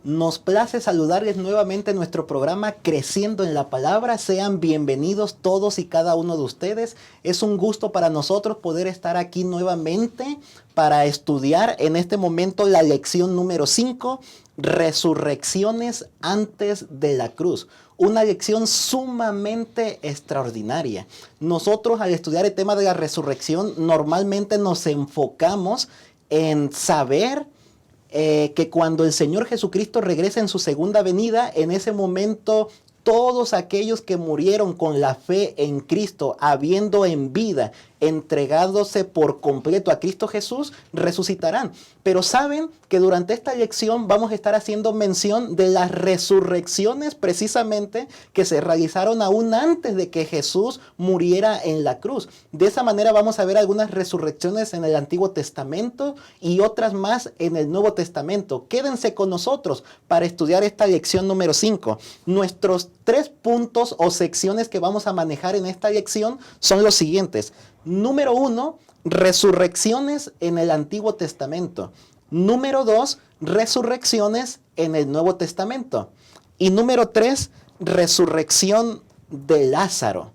Nos place saludarles nuevamente en nuestro programa Creciendo en la Palabra. Sean bienvenidos todos y cada uno de ustedes. Es un gusto para nosotros poder estar aquí nuevamente para estudiar en este momento la lección número 5, Resurrecciones antes de la cruz. Una lección sumamente extraordinaria. Nosotros al estudiar el tema de la resurrección normalmente nos enfocamos en saber que cuando el Señor Jesucristo regresa en su segunda venida, en ese momento todos aquellos que murieron con la fe en Cristo, habiendo en vida entregándose por completo a Cristo Jesús, resucitarán. Pero saben que durante esta lección vamos a estar haciendo mención de las resurrecciones precisamente que se realizaron aún antes de que Jesús muriera en la cruz. De esa manera vamos a ver algunas resurrecciones en el Antiguo Testamento y otras más en el Nuevo Testamento. Quédense con nosotros para estudiar esta lección número 5. Nuestros 3 puntos o secciones que vamos a manejar en esta lección son los siguientes. Número 1, resurrecciones en el Antiguo Testamento. Número 2, resurrecciones en el Nuevo Testamento. Y número 3, resurrección de Lázaro.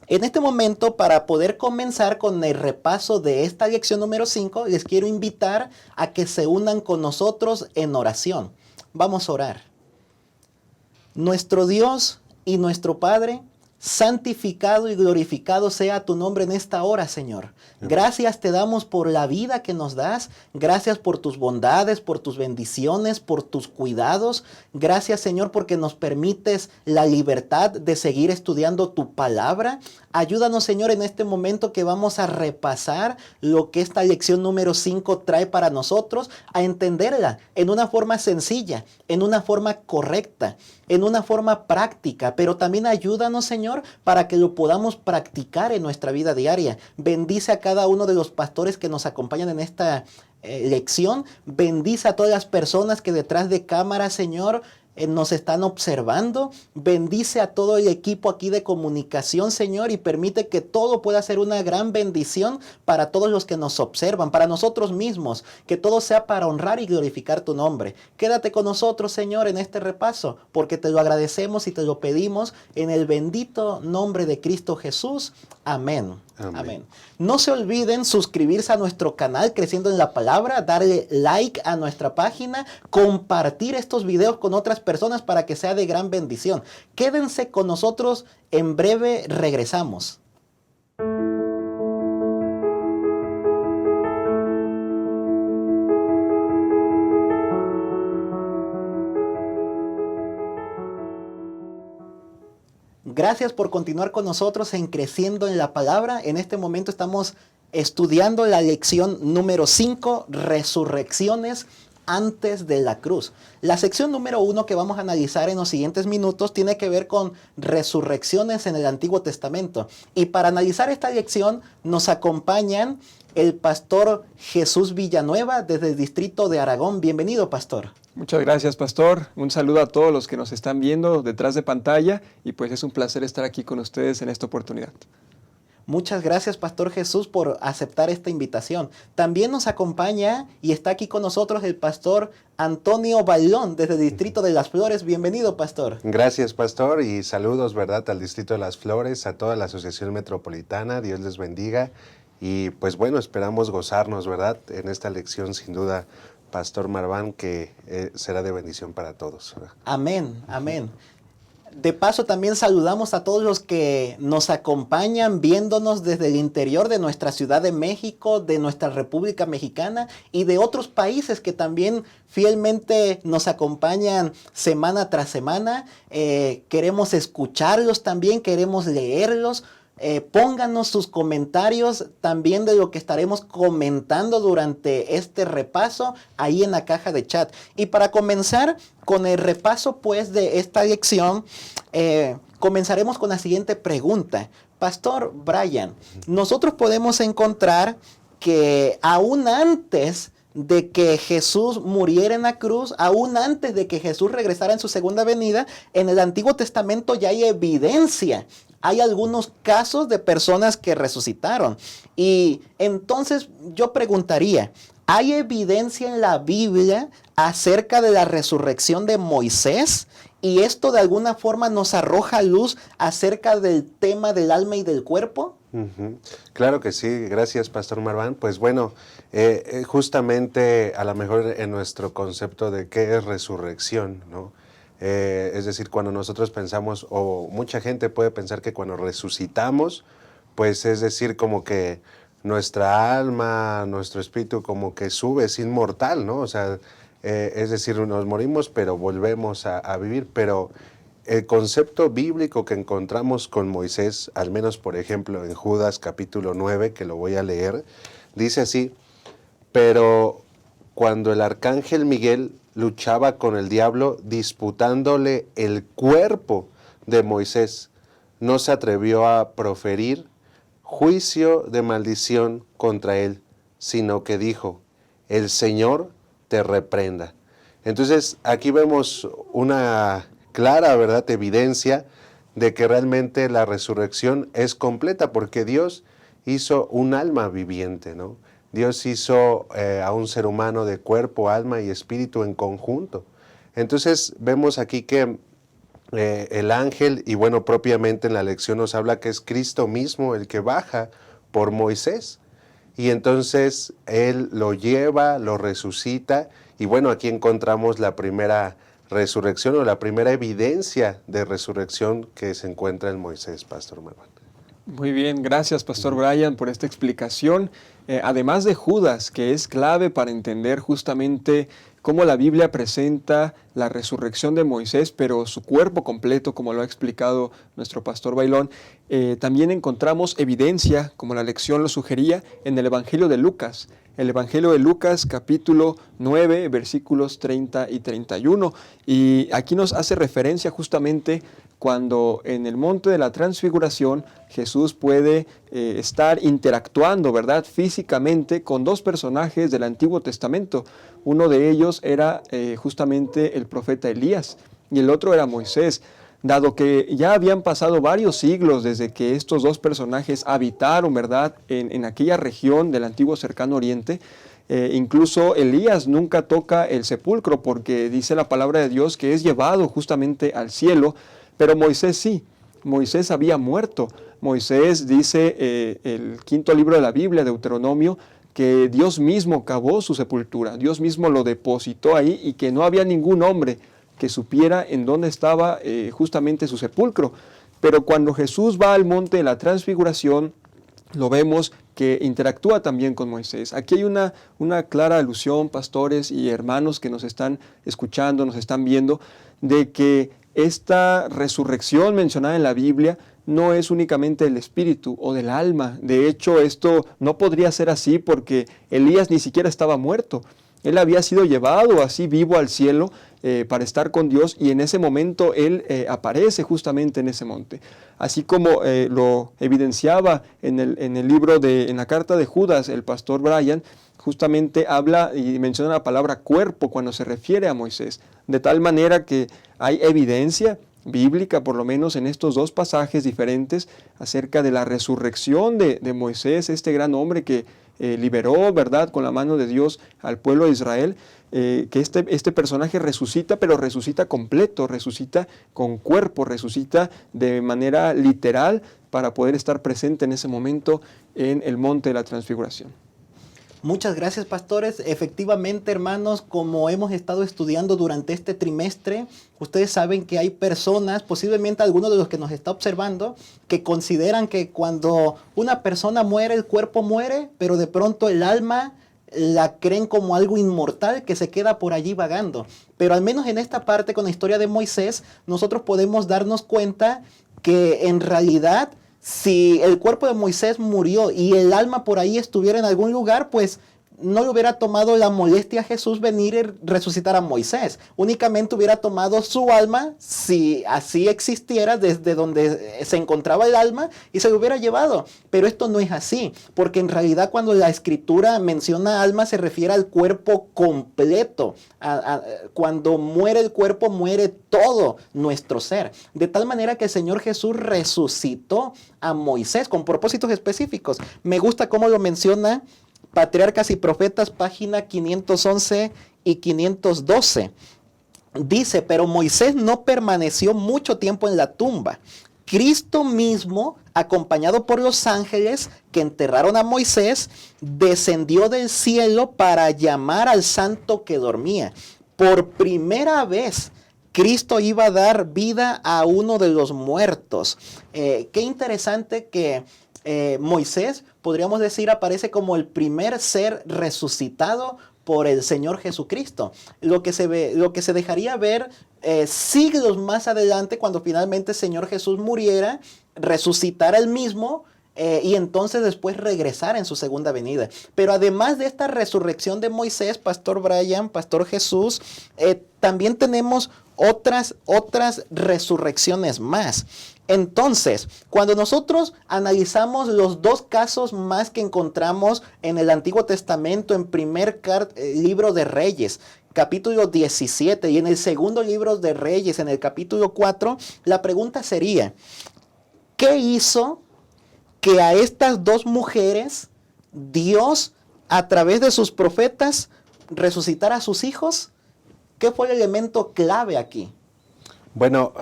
En este momento, para poder comenzar con el repaso de esta lección número 5, les quiero invitar a que se unan con nosotros en oración. Vamos a orar. Nuestro Dios y nuestro Padre, santificado y glorificado sea tu nombre en esta hora, Señor. Gracias te damos por la vida que nos das. Gracias por tus bondades, por tus bendiciones, por tus cuidados. Gracias, Señor, porque nos permites la libertad de seguir estudiando tu palabra. Ayúdanos, Señor, en este momento que vamos a repasar lo que esta lección número 5 trae para nosotros, a entenderla en una forma sencilla, en una forma correcta, en una forma práctica, pero también ayúdanos, Señor, para que lo podamos practicar en nuestra vida diaria. Bendice a cada uno de los pastores que nos acompañan en esta lección. Bendice a todas las personas que detrás de cámara, Señor, nos están observando. Bendice a todo el equipo aquí de comunicación, Señor, y permite que todo pueda ser una gran bendición para todos los que nos observan, para nosotros mismos, que todo sea para honrar y glorificar tu nombre. Quédate con nosotros, Señor, en este repaso, porque te lo agradecemos y te lo pedimos en el bendito nombre de Cristo Jesús. Amén. Amén. Amén. No se olviden suscribirse a nuestro canal Creciendo en la Palabra, darle like a nuestra página, compartir estos videos con otras personas para que sea de gran bendición. Quédense con nosotros, en breve regresamos. Gracias por continuar con nosotros en Creciendo en la Palabra. En este momento estamos estudiando la lección número 5, Resurrecciones antes de la cruz. La sección número 1 que vamos a analizar en los siguientes minutos tiene que ver con resurrecciones en el Antiguo Testamento. Y para analizar esta lección nos acompañan el pastor Jesús Villanueva desde el distrito de Aragón. Bienvenido, pastor. Muchas gracias, pastor. Un saludo a todos los que nos están viendo detrás de pantalla y pues es un placer estar aquí con ustedes en esta oportunidad. Muchas gracias, Pastor Jesús, por aceptar esta invitación. También nos acompaña y está aquí con nosotros el pastor Antonio Bailón desde el distrito de Las Flores. Bienvenido, pastor. Gracias, pastor, y saludos, ¿verdad?, al distrito de Las Flores, a toda la Asociación Metropolitana. Dios les bendiga. Y pues bueno, esperamos gozarnos, ¿verdad?, en esta lección, sin duda, Pastor Marván, que será de bendición para todos, ¿verdad? Amén, amén. De paso, también saludamos a todos los que nos acompañan viéndonos desde el interior de nuestra Ciudad de México, de nuestra República Mexicana y de otros países que también fielmente nos acompañan semana tras semana. Queremos escucharlos también, queremos leerlos. Pónganos sus comentarios también de lo que estaremos comentando durante este repaso ahí en la caja de chat. Y para comenzar con el repaso pues de esta lección, comenzaremos con la siguiente pregunta. Pastor Brian, nosotros podemos encontrar que aún antes de que Jesús muriera en la cruz, aún antes de que Jesús regresara en su segunda venida, en el Antiguo Testamento ya hay evidencia. Hay algunos casos de personas que resucitaron. Y entonces yo preguntaría, ¿hay evidencia en la Biblia acerca de la resurrección de Moisés? Y esto de alguna forma nos arroja luz acerca del tema del alma y del cuerpo. Claro que sí, gracias Pastor Marván. Pues bueno, justamente a lo mejor en nuestro concepto de qué es resurrección, ¿no? Es decir, cuando nosotros pensamos, o mucha gente puede pensar que cuando resucitamos, pues es decir, como que nuestra alma, nuestro espíritu como que sube, es inmortal, ¿no? O sea, es decir, nos morimos pero volvemos a vivir, pero el concepto bíblico que encontramos con Moisés, al menos por ejemplo en Judas capítulo 9, que lo voy a leer, dice así: pero cuando el arcángel Miguel luchaba con el diablo disputándole el cuerpo de Moisés, no se atrevió a proferir juicio de maldición contra él, sino que dijo: el Señor te reprenda. Entonces aquí vemos una clara, ¿verdad?, evidencia de que realmente la resurrección es completa, porque Dios hizo un alma viviente, ¿no? Dios hizo a un ser humano de cuerpo, alma y espíritu en conjunto. Entonces vemos aquí que el ángel, y bueno, propiamente en la lección nos habla que es Cristo mismo el que baja por Moisés. Y entonces Él lo lleva, lo resucita, y bueno, aquí encontramos la primera resurrección o la primera evidencia de resurrección que se encuentra en Moisés, Pastor Marván. Muy bien, gracias Pastor Brian por esta explicación. Además de Judas, que es clave para entender justamente cómo la Biblia presenta la resurrección de Moisés, pero su cuerpo completo, como lo ha explicado nuestro Pastor Bailón, también encontramos evidencia, como la lección lo sugería, en el Evangelio de Lucas. El Evangelio de Lucas, capítulo 9, versículos 30 y 31. Y aquí nos hace referencia justamente cuando en el monte de la transfiguración Jesús puede estar interactuando, ¿verdad?, físicamente con dos personajes del Antiguo Testamento. Uno de ellos era justamente el profeta Elías y el otro era Moisés. Dado que ya habían pasado varios siglos desde que estos dos personajes habitaron, ¿verdad?, en aquella región del antiguo cercano oriente, incluso Elías nunca toca el sepulcro porque dice la palabra de Dios que es llevado justamente al cielo, pero Moisés sí, Moisés había muerto. Moisés dice el quinto libro de la Biblia, Deuteronomio, que Dios mismo cavó su sepultura, Dios mismo lo depositó ahí y que no había ningún hombre que supiera en dónde estaba justamente su sepulcro. Pero cuando Jesús va al monte de la transfiguración, lo vemos que interactúa también con Moisés. Aquí hay una clara alusión, pastores y hermanos que nos están escuchando, nos están viendo, de que esta resurrección mencionada en la Biblia no es únicamente del espíritu o del alma. De hecho, esto no podría ser así porque Elías ni siquiera estaba muerto. Él había sido llevado así vivo al cielo para estar con Dios, y en ese momento él aparece justamente en ese monte. Así como lo evidenciaba en la carta de Judas, el pastor Brian justamente habla y menciona la palabra cuerpo cuando se refiere a Moisés, de tal manera que hay evidencia bíblica, por lo menos en estos dos pasajes diferentes, acerca de la resurrección de Moisés, este gran hombre que liberó, ¿verdad?, con la mano de Dios al pueblo de Israel, que este personaje resucita, pero resucita completo, resucita con cuerpo, resucita de manera literal para poder estar presente en ese momento en el monte de la transfiguración. Muchas gracias, pastores. Efectivamente, hermanos, como hemos estado estudiando durante este trimestre, ustedes saben que hay personas, posiblemente algunos de los que nos está observando, que consideran que cuando una persona muere, el cuerpo muere, pero de pronto el alma la creen como algo inmortal que se queda por allí vagando. Pero al menos en esta parte, con la historia de Moisés, nosotros podemos darnos cuenta que en realidad, si el cuerpo de Moisés murió y el alma por ahí estuviera en algún lugar, pues no le hubiera tomado la molestia a Jesús venir y resucitar a Moisés. Únicamente hubiera tomado su alma, si así existiera, desde donde se encontraba el alma, y se lo hubiera llevado. Pero esto no es así, porque en realidad cuando la Escritura menciona alma se refiere al cuerpo completo. Cuando muere el cuerpo, muere todo nuestro ser. De tal manera que el Señor Jesús resucitó a Moisés con propósitos específicos. Me gusta cómo lo menciona Patriarcas y Profetas, página 511 y 512. Dice, pero Moisés no permaneció mucho tiempo en la tumba. Cristo mismo, acompañado por los ángeles que enterraron a Moisés, descendió del cielo para llamar al santo que dormía. Por primera vez, Cristo iba a dar vida a uno de los muertos. Qué interesante que Moisés, podríamos decir, aparece como el primer ser resucitado por el Señor Jesucristo. Lo que se dejaría ver siglos más adelante, cuando finalmente el Señor Jesús muriera, resucitara él mismo y entonces después regresara en su segunda venida. Pero además de esta resurrección de Moisés, Pastor Brian, Pastor Jesús, también tenemos otras resurrecciones más. Entonces, cuando nosotros analizamos los dos casos más que encontramos en el Antiguo Testamento, en primer libro de Reyes, capítulo 17, y en el segundo libro de Reyes, en el capítulo 4, la pregunta sería, ¿qué hizo que a estas dos mujeres Dios, a través de sus profetas, resucitara a sus hijos? ¿Qué fue el elemento clave aquí? Bueno,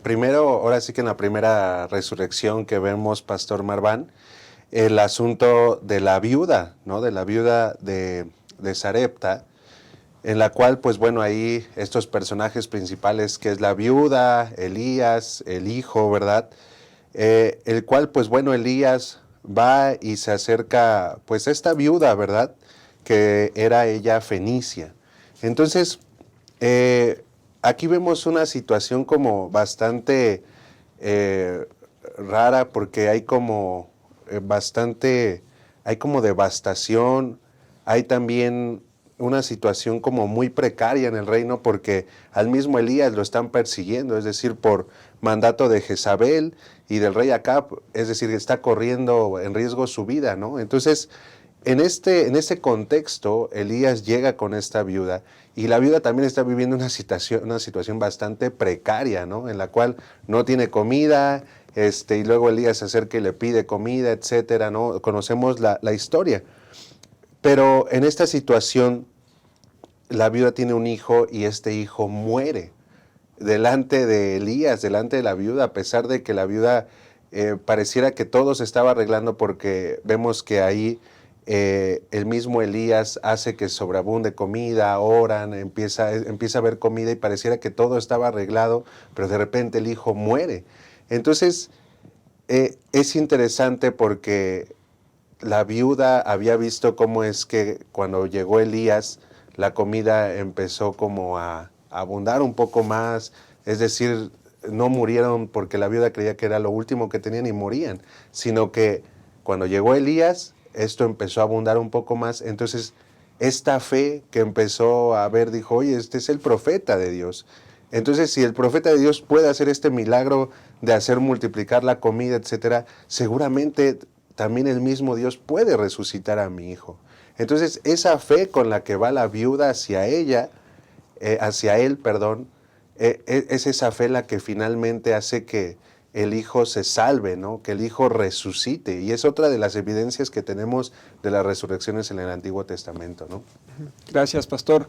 primero, ahora sí que en la primera resurrección que vemos, Pastor Marván, el asunto de la viuda, ¿no? De la viuda de Sarepta, en la cual, pues bueno, ahí estos personajes principales, que es la viuda, Elías, el hijo, ¿verdad? El cual, pues bueno, Elías va y se acerca, pues a esta viuda, ¿verdad? Que era ella fenicia. Entonces, aquí vemos una situación como bastante rara, porque hay como hay como devastación, hay también una situación como muy precaria en el reino, porque al mismo Elías lo están persiguiendo, es decir, por mandato de Jezabel y del rey Acab, es decir, está corriendo en riesgo su vida, ¿no? Entonces, en este contexto, Elías llega con esta viuda, y la viuda también está viviendo una situación bastante precaria, ¿no? En la cual no tiene comida, y luego Elías se acerca y le pide comida, etcétera, ¿no? Conocemos la historia. Pero en esta situación, la viuda tiene un hijo y este hijo muere delante de Elías, delante de la viuda, a pesar de que la viuda pareciera que todo se estaba arreglando, porque vemos que ahí el mismo Elías hace que sobreabunde comida, oran, empieza a haber comida y pareciera que todo estaba arreglado, pero de repente el hijo muere. Entonces es interesante, porque la viuda había visto cómo es que cuando llegó Elías, la comida empezó como a abundar un poco más, es decir, no murieron porque la viuda creía que era lo último que tenían y morían, sino que cuando llegó Elías, esto empezó a abundar un poco más. Entonces, esta fe que empezó a ver, dijo, oye, este es el profeta de Dios. Entonces, si el profeta de Dios puede hacer este milagro de hacer multiplicar la comida, etcétera, seguramente también el mismo Dios puede resucitar a mi hijo. Entonces, esa fe con la que va la viuda hacia él, es esa fe la que finalmente hace que el hijo se salve, ¿no? Que el hijo resucite. Y es otra de las evidencias que tenemos de las resurrecciones en el Antiguo Testamento, ¿no? Gracias, pastor.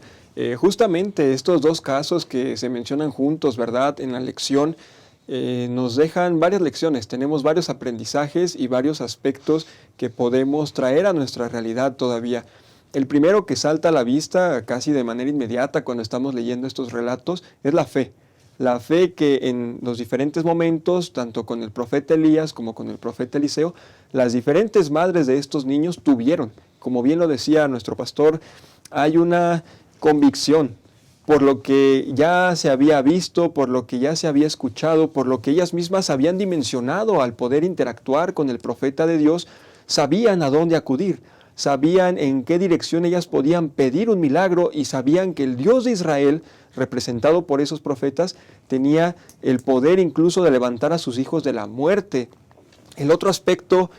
Justamente estos dos casos que se mencionan juntos, ¿verdad?, en la lección, nos dejan varias lecciones, tenemos varios aprendizajes y varios aspectos que podemos traer a nuestra realidad todavía. El primero que salta a la vista casi de manera inmediata cuando estamos leyendo estos relatos es la fe. La fe que en los diferentes momentos, tanto con el profeta Elías como con el profeta Eliseo, las diferentes madres de estos niños tuvieron. Como bien lo decía nuestro pastor, hay una convicción por lo que ya se había visto, por lo que ya se había escuchado, por lo que ellas mismas habían dimensionado al poder interactuar con el profeta de Dios, sabían a dónde acudir, sabían en qué dirección ellas podían pedir un milagro y sabían que el Dios de Israel, representado por esos profetas, tenía el poder incluso de levantar a sus hijos de la muerte. El otro aspecto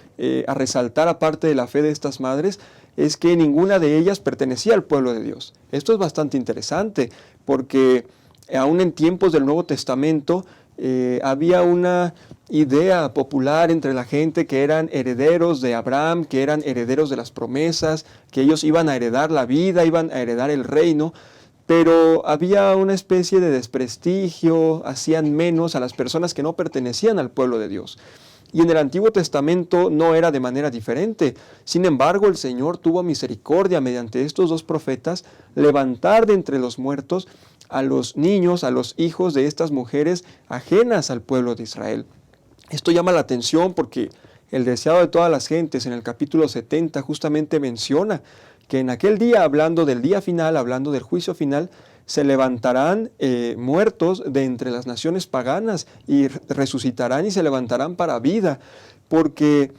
a resaltar, aparte de la fe de estas madres, es que ninguna de ellas pertenecía al pueblo de Dios. Esto es bastante interesante porque aún en tiempos del Nuevo Testamento había una idea popular entre la gente que eran herederos de Abraham, que eran herederos de las promesas, que ellos iban a heredar la vida, iban a heredar el reino, pero había una especie de desprestigio, hacían menos a las personas que no pertenecían al pueblo de Dios. Y en el Antiguo Testamento no era de manera diferente. Sin embargo, el Señor tuvo misericordia mediante estos dos profetas, levantar de entre los muertos a los niños, a los hijos de estas mujeres ajenas al pueblo de Israel. Esto llama la atención porque el deseado de todas las gentes en el capítulo 70 justamente menciona que en aquel día, hablando del día final, hablando del juicio final, se levantarán muertos de entre las naciones paganas y resucitarán y se levantarán para vida, porque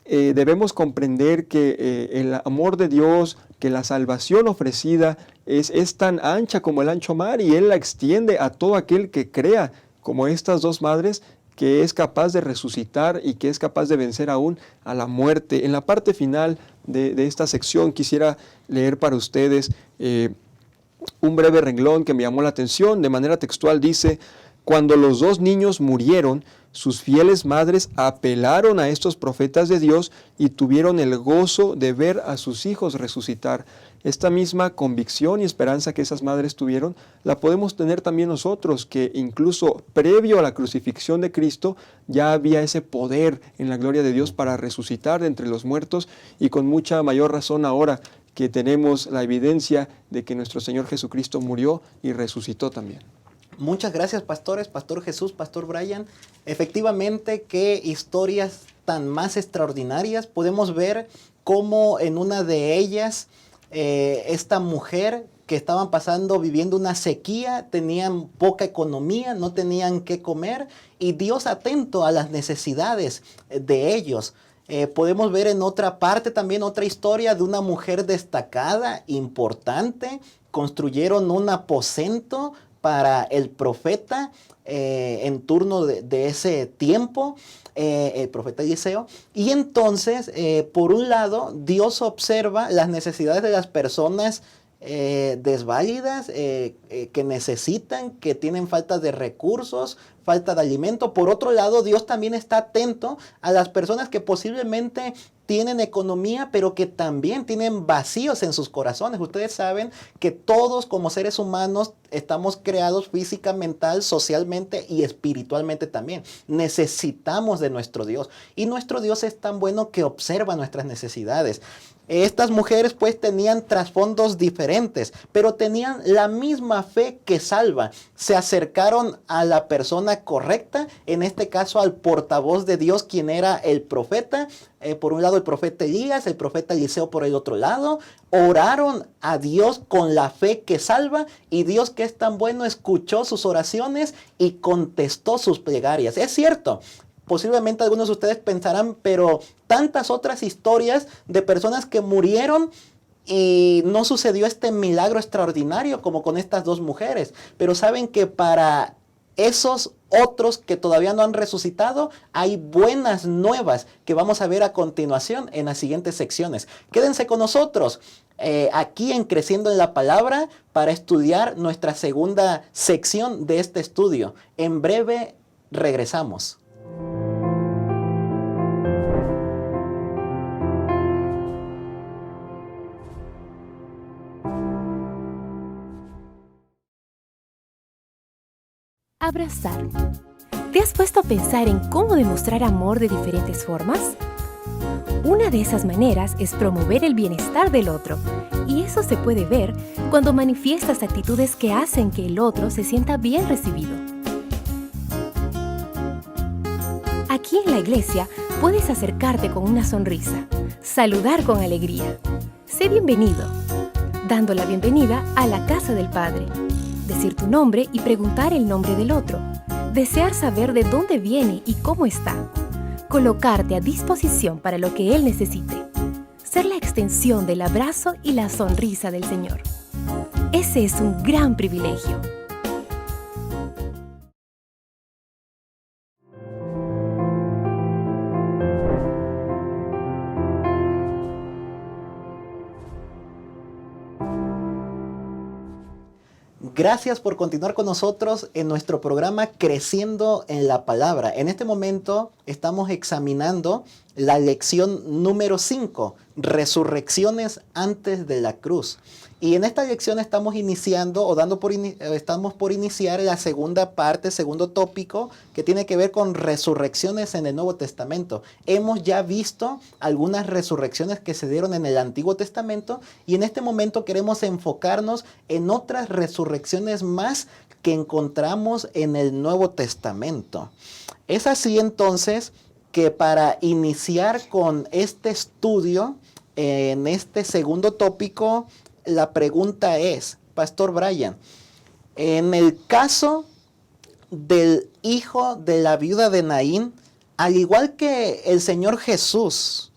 debemos comprender que el amor de Dios, que la salvación ofrecida es tan ancha como el ancho mar y Él la extiende a todo aquel que crea, como estas dos madres, que es capaz de resucitar y que es capaz de vencer aún a la muerte. En la parte final de esta sección quisiera leer para ustedes un breve renglón que me llamó la atención. De manera textual dice: cuando los dos niños murieron, sus fieles madres apelaron a estos profetas de Dios y tuvieron el gozo de ver a sus hijos resucitar. Esta misma convicción y esperanza que esas madres tuvieron, la podemos tener también nosotros, que incluso previo a la crucifixión de Cristo, ya había ese poder en la gloria de Dios para resucitar de entre los muertos, y con mucha mayor razón ahora que tenemos la evidencia de que nuestro Señor Jesucristo murió y resucitó también. Muchas gracias, pastores, Pastor Jesús, Pastor Brian. Efectivamente, qué historias tan más extraordinarias. Podemos ver cómo en una de ellas, esta mujer que estaban viviendo una sequía, tenían poca economía, no tenían qué comer, y Dios atento a las necesidades de ellos. Podemos ver en otra parte también otra historia de una mujer destacada, importante. Construyeron un aposento para el profeta en turno de ese tiempo, el profeta Eliseo. Y entonces, por un lado, Dios observa las necesidades de las personas desválidas, que necesitan, que tienen falta de recursos, falta de alimento. Por otro lado, Dios también está atento a las personas que posiblemente tienen economía, pero que también tienen vacíos en sus corazones. Ustedes saben que todos como seres humanos estamos creados física, mental, socialmente y espiritualmente también. Necesitamos de nuestro Dios. Y nuestro Dios es tan bueno que observa nuestras necesidades. Estas mujeres pues tenían trasfondos diferentes, pero tenían la misma fe que salva. Se acercaron a la persona correcta, en este caso al portavoz de Dios, quien era el profeta. Por un lado el profeta Elías, el profeta Eliseo por el otro lado. Oraron a Dios con la fe que salva, y Dios, que es tan bueno, escuchó sus oraciones y contestó sus plegarias. Es cierto. Posiblemente algunos de ustedes pensarán, pero tantas otras historias de personas que murieron y no sucedió este milagro extraordinario como con estas dos mujeres. Pero saben que para esos otros que todavía no han resucitado, hay buenas nuevas que vamos a ver a continuación en las siguientes secciones. Quédense con nosotros aquí en Creciendo en la Palabra para estudiar nuestra segunda sección de este estudio. En breve regresamos. Abrazar. ¿Te has puesto a pensar en cómo demostrar amor de diferentes formas? Una de esas maneras es promover el bienestar del otro, y eso se puede ver cuando manifiestas actitudes que hacen que el otro se sienta bien recibido. Aquí en la iglesia puedes acercarte con una sonrisa, saludar con alegría. Sé bienvenido, dando la bienvenida a la casa del Padre. Decir tu nombre y preguntar el nombre del otro. Desear saber de dónde viene y cómo está. Colocarte a disposición para lo que Él necesite. Ser la extensión del abrazo y la sonrisa del Señor. Ese es un gran privilegio. Gracias por continuar con nosotros en nuestro programa Creciendo en la Palabra. En este momento estamos examinando la lección número 5, Resurrecciones antes de la cruz. Y en esta lección estamos iniciando o estamos por iniciar la segunda parte, segundo tópico, que tiene que ver con resurrecciones en el Nuevo Testamento. Hemos ya visto algunas resurrecciones que se dieron en el Antiguo Testamento y en este momento queremos enfocarnos en otras resurrecciones más que encontramos en el Nuevo Testamento. Es así entonces que para iniciar con este estudio, en este segundo tópico, la pregunta es, Pastor Brian, en el caso del hijo de la viuda de Naín, al igual que el Señor Jesús,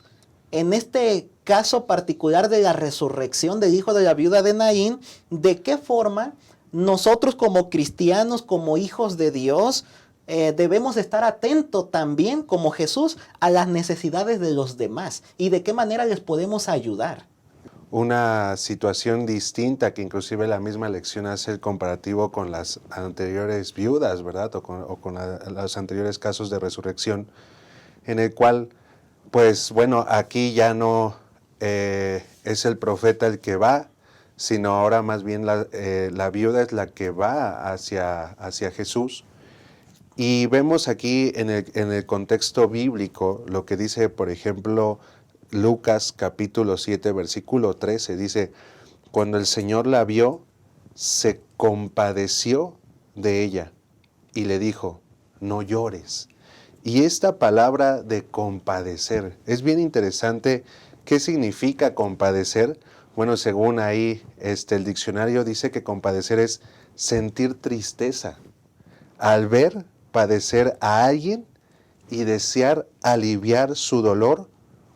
en este caso particular de la resurrección del hijo de la viuda de Naín, ¿de qué forma nosotros como cristianos, como hijos de Dios, debemos estar atentos también como Jesús a las necesidades de los demás? ¿Y de qué manera les podemos ayudar? Una situación distinta que inclusive la misma lección hace el comparativo con las anteriores viudas, ¿verdad? O con los anteriores casos de resurrección, en el cual, pues bueno, aquí ya no es el profeta el que va, sino ahora más bien la viuda es la que va hacia Jesús. Y vemos aquí en el contexto bíblico lo que dice, por ejemplo, Lucas capítulo 7, versículo 13, dice, cuando el Señor la vio, se compadeció de ella y le dijo, no llores. Y esta palabra de compadecer, es bien interesante. ¿Qué significa compadecer? Bueno, según ahí el diccionario dice que compadecer es sentir tristeza al ver padecer a alguien y desear aliviar su dolor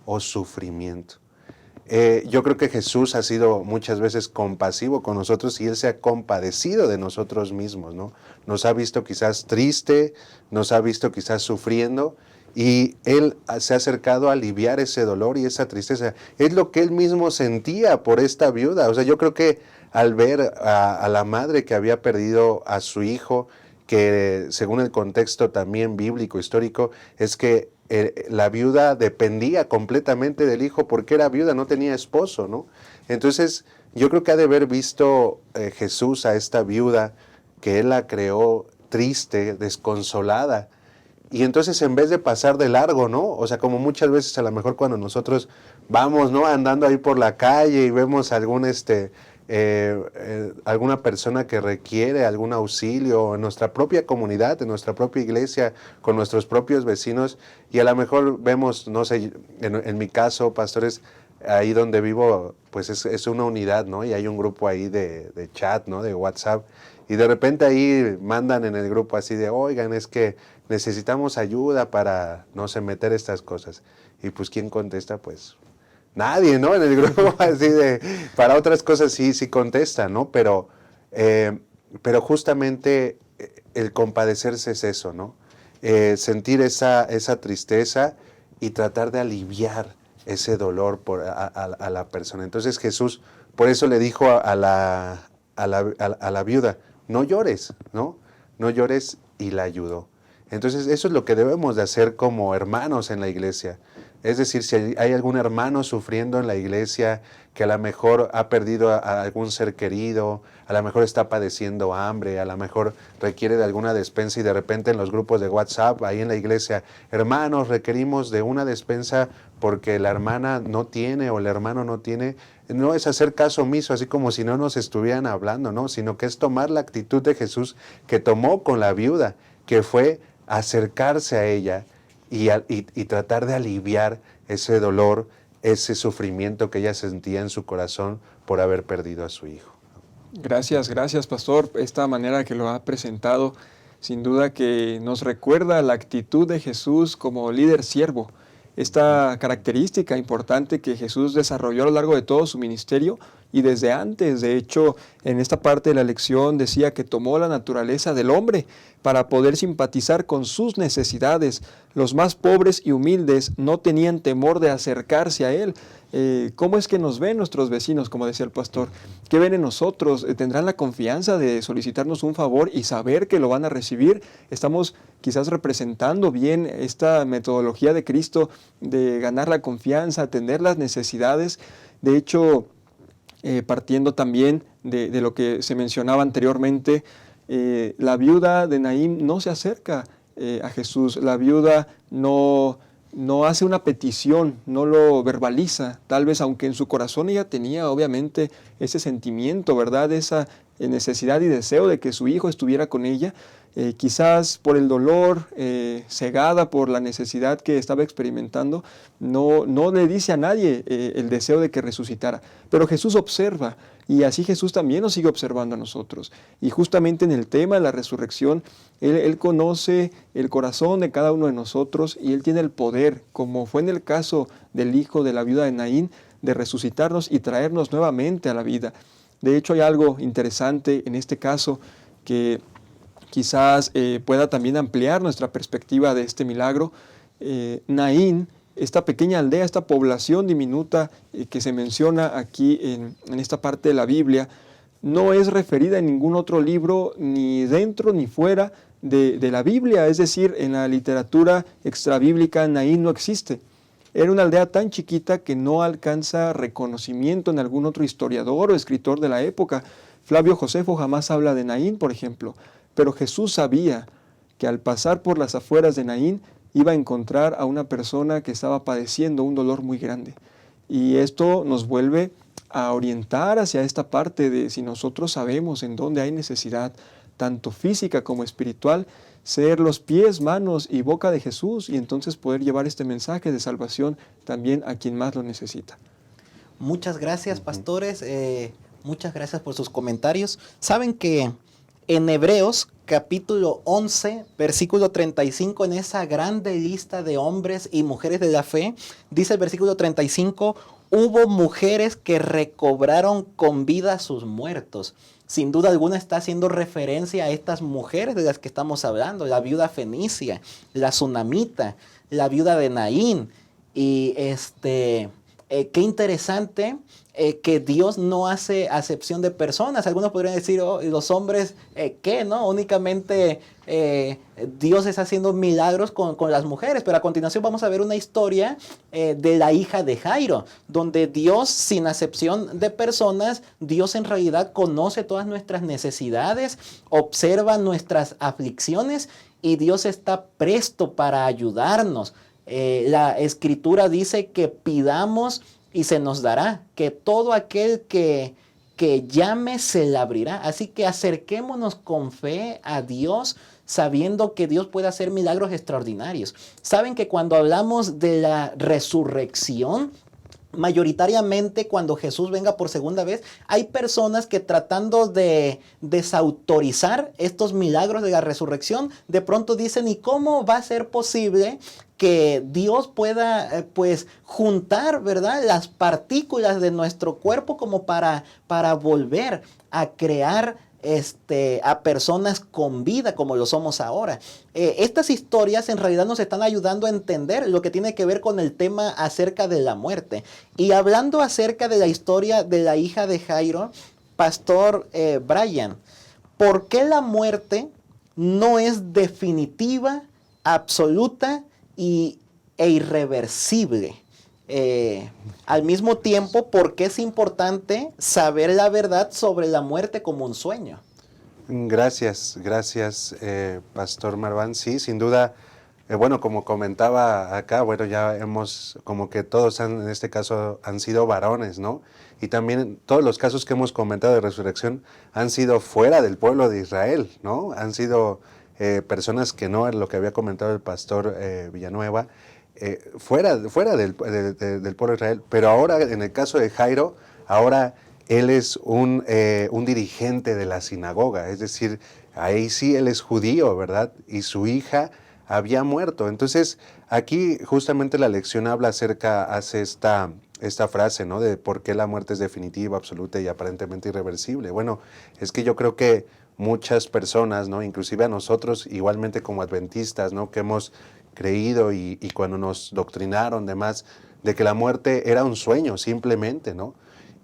o sufrimiento. Yo creo que Jesús ha sido muchas veces compasivo con nosotros y Él se ha compadecido de nosotros mismos, ¿no? Nos ha visto quizás triste, nos ha visto quizás sufriendo y Él se ha acercado a aliviar ese dolor y esa tristeza. Es lo que Él mismo sentía por esta viuda. O sea, yo creo que al ver a la madre que había perdido a su hijo, que según el contexto también bíblico, histórico, es que la viuda dependía completamente del hijo porque era viuda, no tenía esposo, ¿no? Entonces, yo creo que ha de haber visto Jesús a esta viuda que Él la creó triste, desconsolada, y entonces en vez de pasar de largo, ¿no? O sea, como muchas veces a lo mejor cuando nosotros vamos, ¿no? Andando ahí por la calle y vemos alguna persona que requiere algún auxilio en nuestra propia comunidad, en nuestra propia iglesia, con nuestros propios vecinos, y a lo mejor vemos, no sé, en mi caso, pastores, ahí donde vivo, pues es una unidad, ¿no? Y hay un grupo ahí de chat, ¿no? De WhatsApp, y de repente ahí mandan en el grupo así de, oigan, es que necesitamos ayuda para, no sé, meter estas cosas. Y pues, ¿quién contesta? Pues nadie, ¿no? En el grupo así de, para otras cosas sí contesta, ¿no? Pero justamente el compadecerse es eso, ¿no? Sentir esa tristeza y tratar de aliviar ese dolor a la persona. Entonces Jesús, por eso le dijo a la viuda, no llores, ¿no? No llores, y la ayudó. Entonces eso es lo que debemos de hacer como hermanos en la iglesia. Es decir, si hay algún hermano sufriendo en la iglesia que a lo mejor ha perdido a algún ser querido, a lo mejor está padeciendo hambre, a lo mejor requiere de alguna despensa y de repente en los grupos de WhatsApp, ahí en la iglesia, hermanos, requerimos de una despensa porque la hermana no tiene o el hermano no tiene, no es hacer caso omiso, así como si no nos estuvieran hablando, ¿no? Sino que es tomar la actitud de Jesús que tomó con la viuda, que fue acercarse a ella y tratar de aliviar ese dolor, ese sufrimiento que ella sentía en su corazón por haber perdido a su hijo. Gracias, pastor. Esta manera que lo ha presentado, sin duda que nos recuerda la actitud de Jesús como líder siervo. Esta característica importante que Jesús desarrolló a lo largo de todo su ministerio y desde antes. De hecho, en esta parte de la lección decía que tomó la naturaleza del hombre para poder simpatizar con sus necesidades. Los más pobres y humildes no tenían temor de acercarse a Él. ¿Cómo es que nos ven nuestros vecinos, como decía el pastor? ¿Qué ven en nosotros? ¿Tendrán la confianza de solicitarnos un favor y saber que lo van a recibir? Estamos quizás representando bien esta metodología de Cristo de ganar la confianza, atender las necesidades. De hecho, partiendo también de lo que se mencionaba anteriormente, la viuda de Naín no se acerca a Jesús. La viuda no hace una petición, no lo verbaliza, tal vez aunque en su corazón ella tenía obviamente ese sentimiento, ¿verdad? Esa necesidad y deseo de que su hijo estuviera con ella, quizás por el dolor, cegada por la necesidad que estaba experimentando, no le dice a nadie el deseo de que resucitara, pero Jesús observa. Y así Jesús también nos sigue observando a nosotros. Y justamente en el tema de la resurrección, Él conoce el corazón de cada uno de nosotros y Él tiene el poder, como fue en el caso del hijo de la viuda de Naín, de resucitarnos y traernos nuevamente a la vida. De hecho, hay algo interesante en este caso que quizás pueda también ampliar nuestra perspectiva de este milagro. Naín, esta pequeña aldea, esta población diminuta que se menciona aquí en esta parte de la Biblia, no es referida en ningún otro libro, ni dentro ni fuera de la Biblia. Es decir, en la literatura extrabíblica Naín no existe. Era una aldea tan chiquita que no alcanza reconocimiento en algún otro historiador o escritor de la época. Flavio Josefo jamás habla de Naín, por ejemplo, pero Jesús sabía que al pasar por las afueras de Naín iba a encontrar a una persona que estaba padeciendo un dolor muy grande. Y esto nos vuelve a orientar hacia esta parte de si nosotros sabemos en dónde hay necesidad, tanto física como espiritual, ser los pies, manos y boca de Jesús y entonces poder llevar este mensaje de salvación también a quien más lo necesita. Muchas gracias, pastores. Muchas gracias por sus comentarios. Saben que en Hebreos capítulo 11, versículo 35, en esa grande lista de hombres y mujeres de la fe, dice el versículo 35, hubo mujeres que recobraron con vida a sus muertos. Sin duda alguna está haciendo referencia a estas mujeres de las que estamos hablando, la viuda fenicia, la sunamita, la viuda de Naín. Y qué interesante que Dios no hace acepción de personas. Algunos podrían decir, los hombres, ¿qué? ¿No? Únicamente Dios está haciendo milagros con las mujeres. Pero a continuación vamos a ver una historia de la hija de Jairo, donde Dios, sin acepción de personas, Dios en realidad conoce todas nuestras necesidades, observa nuestras aflicciones y Dios está presto para ayudarnos. La Escritura dice que pidamos y se nos dará, que todo aquel que llame se le abrirá. Así que acerquémonos con fe a Dios, sabiendo que Dios puede hacer milagros extraordinarios. Saben que cuando hablamos de la resurrección, mayoritariamente cuando Jesús venga por segunda vez, hay personas que tratando de desautorizar estos milagros de la resurrección, de pronto dicen, ¿y cómo va a ser posible que Dios pueda juntar, ¿verdad?, las partículas de nuestro cuerpo como para volver a crear a personas con vida como lo somos ahora? Estas historias en realidad nos están ayudando a entender lo que tiene que ver con el tema acerca de la muerte. Y hablando acerca de la historia de la hija de Jairo, Pastor Brian, ¿por qué la muerte no es definitiva, absoluta e irreversible? Al mismo tiempo, ¿por qué es importante saber la verdad sobre la muerte como un sueño? Gracias, Pastor Marván. Sí, sin duda, bueno, como comentaba acá, bueno, ya hemos, como que todos en este caso han sido varones, ¿no? Y también todos los casos que hemos comentado de resurrección han sido fuera del pueblo de Israel, ¿no? Han sido personas que no, lo que había comentado el Pastor Villanueva, fuera del pueblo de Israel. Pero ahora, en el caso de Jairo, ahora él es un dirigente de la sinagoga, es decir, ahí sí él es judío, ¿verdad? Y su hija había muerto. Entonces, aquí justamente la lección hace esta esta frase, ¿no? De por qué la muerte es definitiva, absoluta y aparentemente irreversible. Bueno, es que yo creo que muchas personas, ¿no? Inclusive a nosotros, igualmente como adventistas, ¿no? Que hemos creído y cuando nos doctrinaron demás, de que la muerte era un sueño simplemente, ¿no?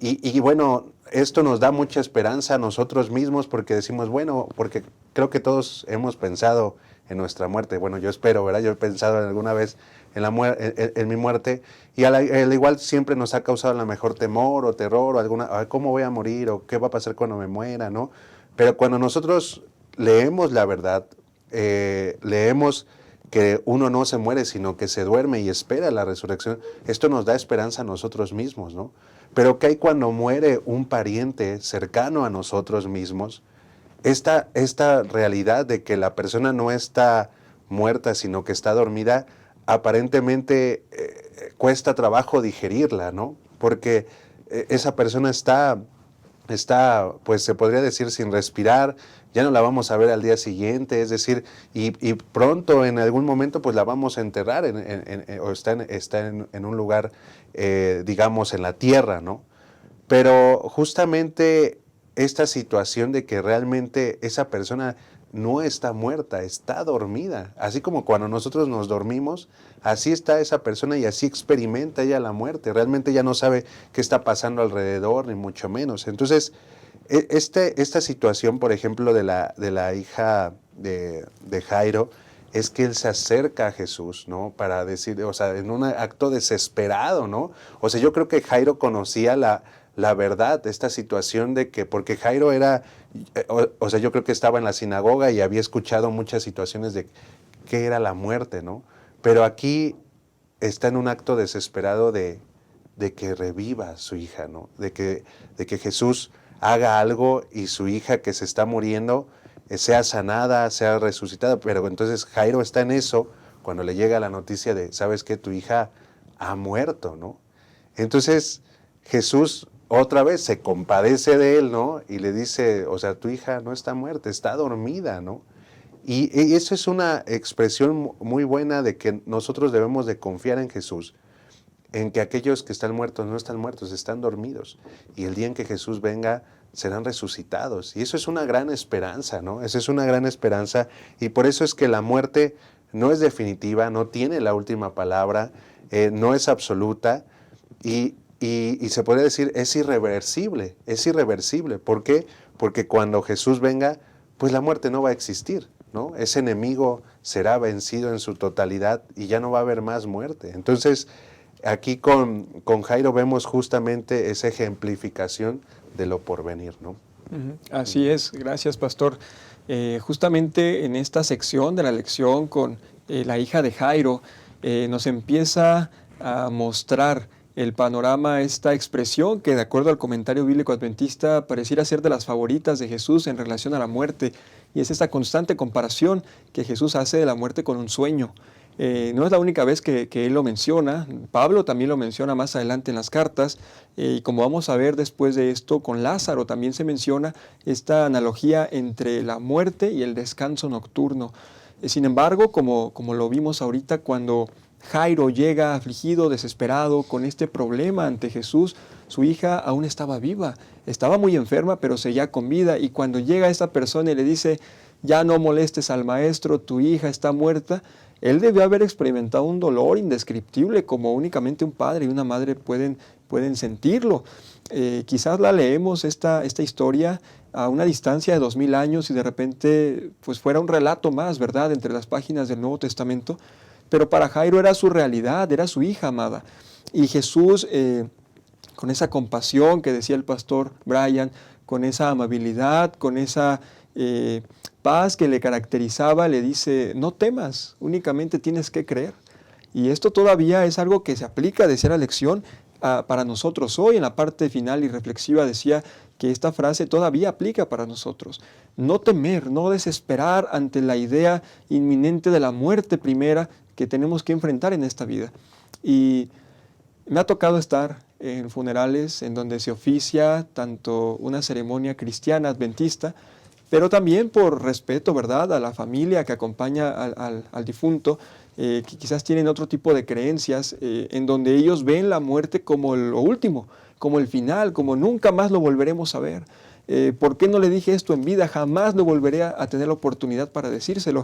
Y bueno, esto nos da mucha esperanza a nosotros mismos porque decimos, bueno, porque creo que todos hemos pensado en nuestra muerte. Bueno, yo espero, ¿verdad? Yo he pensado alguna vez en mi muerte, y al igual siempre nos ha causado a lo mejor temor o terror, o cómo voy a morir, o qué va a pasar cuando me muera, ¿no? Pero cuando nosotros leemos la verdad, leemos que uno no se muere, sino que se duerme y espera la resurrección, esto nos da esperanza a nosotros mismos, ¿no? Pero ¿qué hay cuando muere un pariente cercano a nosotros mismos? Esta realidad de que la persona no está muerta, sino que está dormida, aparentemente cuesta trabajo digerirla, ¿no? Porque esa persona está, pues se podría decir, sin respirar, ya no la vamos a ver al día siguiente, es decir, y pronto, en algún momento, pues la vamos a enterrar, o está en un lugar, digamos, en la tierra, ¿no? Pero justamente esta situación de que realmente esa persona no está muerta, está dormida. Así como cuando nosotros nos dormimos, así está esa persona y así experimenta ella la muerte. Realmente ya no sabe qué está pasando alrededor, ni mucho menos. Entonces, esta situación, por ejemplo, de la hija de Jairo, es que él se acerca a Jesús, ¿no? Para decir, o sea, en un acto desesperado, ¿no? O sea, yo creo que Jairo conocía la verdad, esta situación de que, porque Jairo era, o sea, yo creo que estaba en la sinagoga y había escuchado muchas situaciones de qué era la muerte, ¿no? Pero aquí está en un acto desesperado de que reviva su hija, ¿no? De que Jesús haga algo y su hija que se está muriendo sea sanada, sea resucitada. Pero entonces Jairo está en eso cuando le llega la noticia de, ¿sabes qué? Tu hija ha muerto, ¿no? Entonces Jesús otra vez se compadece de él, ¿no? Y le dice, o sea, tu hija no está muerta, está dormida, ¿no? Y eso es una expresión muy buena de que nosotros debemos de confiar en Jesús, en que aquellos que están muertos no están muertos, están dormidos. Y el día en que Jesús venga, serán resucitados. Y eso es una gran esperanza, ¿no? Esa es una gran esperanza. Y por eso es que la muerte no es definitiva, no tiene la última palabra, no es absoluta. Y se podría decir, es irreversible, es irreversible. ¿Por qué? Porque cuando Jesús venga, pues la muerte no va a existir, ¿no? Ese enemigo será vencido en su totalidad y ya no va a haber más muerte. Entonces, aquí con Jairo vemos justamente esa ejemplificación de lo porvenir, ¿no? Así es, gracias, pastor. Justamente en esta sección de la lección con la hija de Jairo, nos empieza a mostrar el panorama, esta expresión que de acuerdo al comentario bíblico adventista pareciera ser de las favoritas de Jesús en relación a la muerte, y es esta constante comparación que Jesús hace de la muerte con un sueño. No es la única vez que él lo menciona, Pablo también lo menciona más adelante en las cartas, y como vamos a ver después de esto, con Lázaro también se menciona esta analogía entre la muerte y el descanso nocturno. Sin embargo, como lo vimos ahorita, cuando Jairo llega afligido, desesperado, con este problema ante Jesús, su hija aún estaba viva, estaba muy enferma, pero seguía con vida, y cuando llega esta persona y le dice, ya no molestes al maestro, tu hija está muerta, él debió haber experimentado un dolor indescriptible, como únicamente un padre y una madre pueden sentirlo. Quizás la leemos esta historia a una distancia de 2000 años y de repente pues fuera un relato más, ¿verdad?, entre las páginas del Nuevo Testamento, pero para Jairo era su realidad, era su hija amada. Y Jesús, con esa compasión que decía el pastor Brian, con esa amabilidad, con esa paz que le caracterizaba, le dice, no temas, únicamente tienes que creer. Y esto todavía es algo que se aplica, decía la lección, para nosotros hoy. En la parte final y reflexiva decía que esta frase todavía aplica para nosotros. No temer, no desesperar ante la idea inminente de la muerte primera que tenemos que enfrentar en esta vida. Y me ha tocado estar en funerales en donde se oficia tanto una ceremonia cristiana adventista, pero también por respeto, ¿verdad?, a la familia que acompaña al difunto, que quizás tienen otro tipo de creencias, en donde ellos ven la muerte como lo último, como el final, como nunca más lo volveremos a ver. ¿Por qué no le dije esto en vida? Jamás lo volveré a tener la oportunidad para decírselo.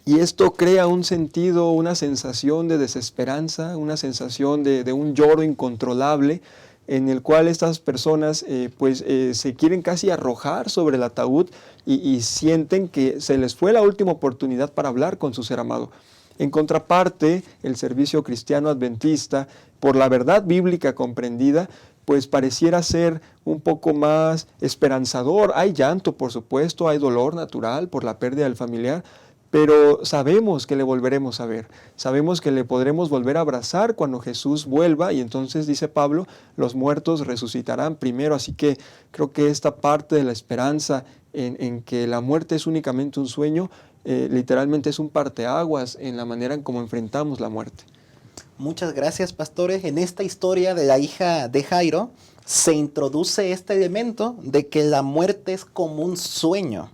Y esto crea un sentido, una sensación de desesperanza, una sensación de un lloro incontrolable, en el cual estas personas se quieren casi arrojar sobre el ataúd y sienten que se les fue la última oportunidad para hablar con su ser amado. En contraparte, el servicio cristiano adventista, por la verdad bíblica comprendida, pues pareciera ser un poco más esperanzador. Hay llanto, por supuesto, hay dolor natural por la pérdida del familiar, pero sabemos que le volveremos a ver, sabemos que le podremos volver a abrazar cuando Jesús vuelva, y entonces, dice Pablo, los muertos resucitarán primero. Así que creo que esta parte de la esperanza en que la muerte es únicamente un sueño, literalmente es un parteaguas en la manera en cómo enfrentamos la muerte. Muchas gracias, pastores. En esta historia de la hija de Jairo se introduce este elemento de que la muerte es como un sueño,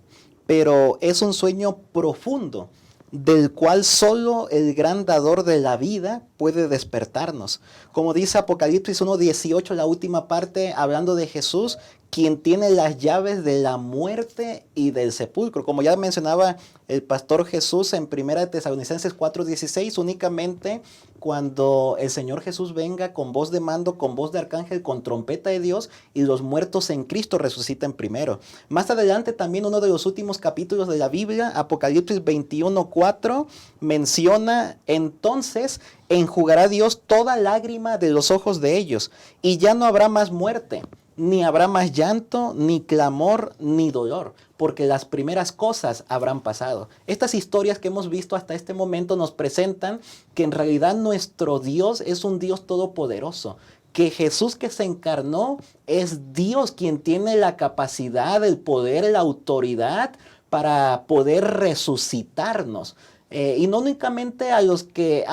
pero es un sueño profundo, del cual solo el gran dador de la vida puede despertarnos. Como dice Apocalipsis 1:18, la última parte, hablando de Jesús, quien tiene las llaves de la muerte y del sepulcro. Como ya mencionaba el pastor Jesús en 1 Tesalonicenses 4:16, únicamente cuando el Señor Jesús venga con voz de mando, con voz de arcángel, con trompeta de Dios, y los muertos en Cristo resucitan primero. Más adelante también uno de los últimos capítulos de la Biblia, Apocalipsis 21:4, menciona: entonces enjugará Dios toda lágrima de los ojos de ellos, y ya no habrá más muerte, ni habrá más llanto, ni clamor, ni dolor, porque las primeras cosas habrán pasado. Estas historias que hemos visto hasta este momento nos presentan que en realidad nuestro Dios es un Dios todopoderoso, que Jesús que se encarnó es Dios quien tiene la capacidad, el poder, la autoridad para poder resucitarnos. Y no únicamente a los que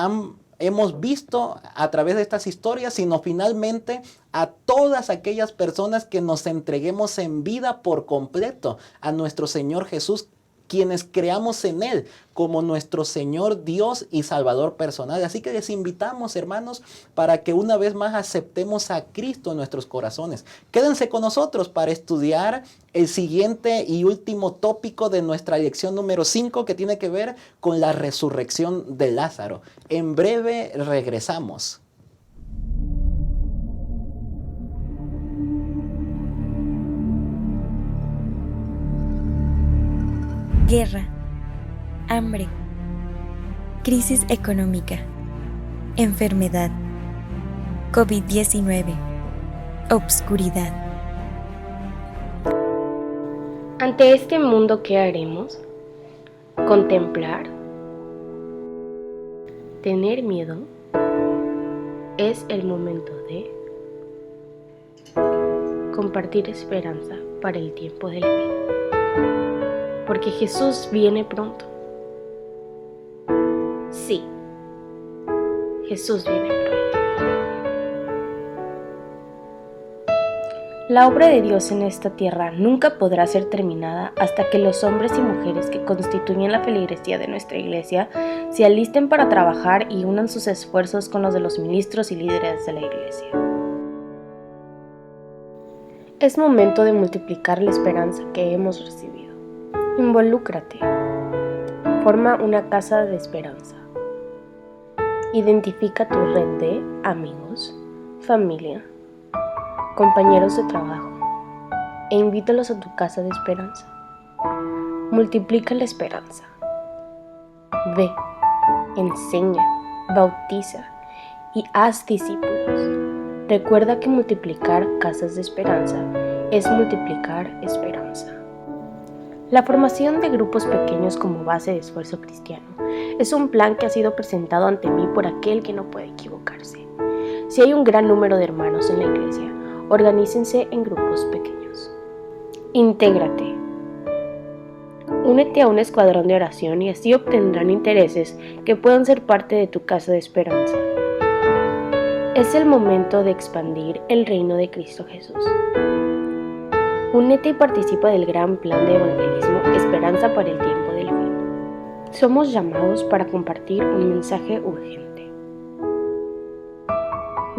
hemos visto a través de estas historias, sino finalmente a todas aquellas personas que nos entreguemos en vida por completo a nuestro Señor Jesús, quienes creamos en Él como nuestro Señor, Dios y Salvador personal. Así que les invitamos, hermanos, para que una vez más aceptemos a Cristo en nuestros corazones. Quédense con nosotros para estudiar el siguiente y último tópico de nuestra lección número 5, que tiene que ver con la resurrección de Lázaro. En breve regresamos. Guerra, hambre, crisis económica, enfermedad, COVID-19, obscuridad. Ante este mundo, ¿qué haremos? ¿Contemplar? ¿Tener miedo? Es el momento de compartir esperanza para el tiempo del fin. Porque Jesús viene pronto. Sí, Jesús viene pronto. La obra de Dios en esta tierra nunca podrá ser terminada hasta que los hombres y mujeres que constituyen la feligresía de nuestra iglesia se alisten para trabajar y unan sus esfuerzos con los de los ministros y líderes de la iglesia. Es momento de multiplicar la esperanza que hemos recibido. Involúcrate. Forma una casa de esperanza. Identifica tu red de amigos, familia, compañeros de trabajo e invítalos a tu casa de esperanza. Multiplica la esperanza. Ve, enseña, bautiza y haz discípulos. Recuerda que multiplicar casas de esperanza es multiplicar esperanza. La formación de grupos pequeños como base de esfuerzo cristiano es un plan que ha sido presentado ante mí por aquel que no puede equivocarse. Si hay un gran número de hermanos en la iglesia, organícense en grupos pequeños. Intégrate. Únete a un escuadrón de oración y así obtendrán intereses que puedan ser parte de tu casa de esperanza. Es el momento de expandir el reino de Cristo Jesús. Únete y participa del gran plan de evangelismo Esperanza para el tiempo del fin. Somos llamados para compartir un mensaje urgente.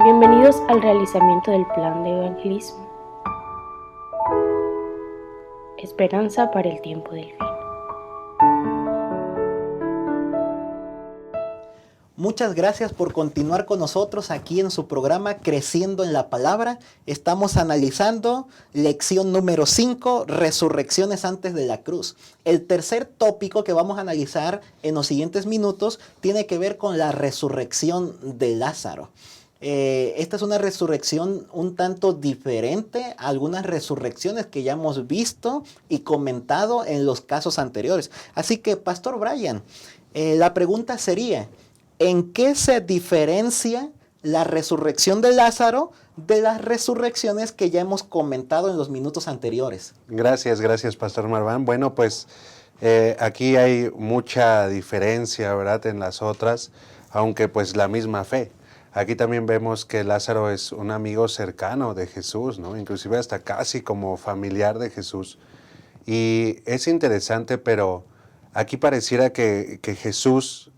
Bienvenidos al realizamiento del plan de evangelismo. Esperanza para el tiempo del fin. Muchas gracias por continuar con nosotros aquí en su programa Creciendo en la Palabra. Estamos analizando lección número 5, resurrecciones antes de la cruz. El tercer tópico que vamos a analizar en los siguientes minutos tiene que ver con la resurrección de Lázaro. Esta es una resurrección un tanto diferente a algunas resurrecciones que ya hemos visto y comentado en los casos anteriores. Así que, Pastor Brian, la pregunta sería: ¿en qué se diferencia la resurrección de Lázaro de las resurrecciones que ya hemos comentado en los minutos anteriores? Gracias, Pastor Marván. Bueno, pues aquí hay mucha diferencia, ¿verdad?, en las otras, aunque pues la misma fe. Aquí también vemos que Lázaro es un amigo cercano de Jesús, ¿no? Inclusive hasta casi como familiar de Jesús. Y es interesante, pero aquí pareciera que Jesús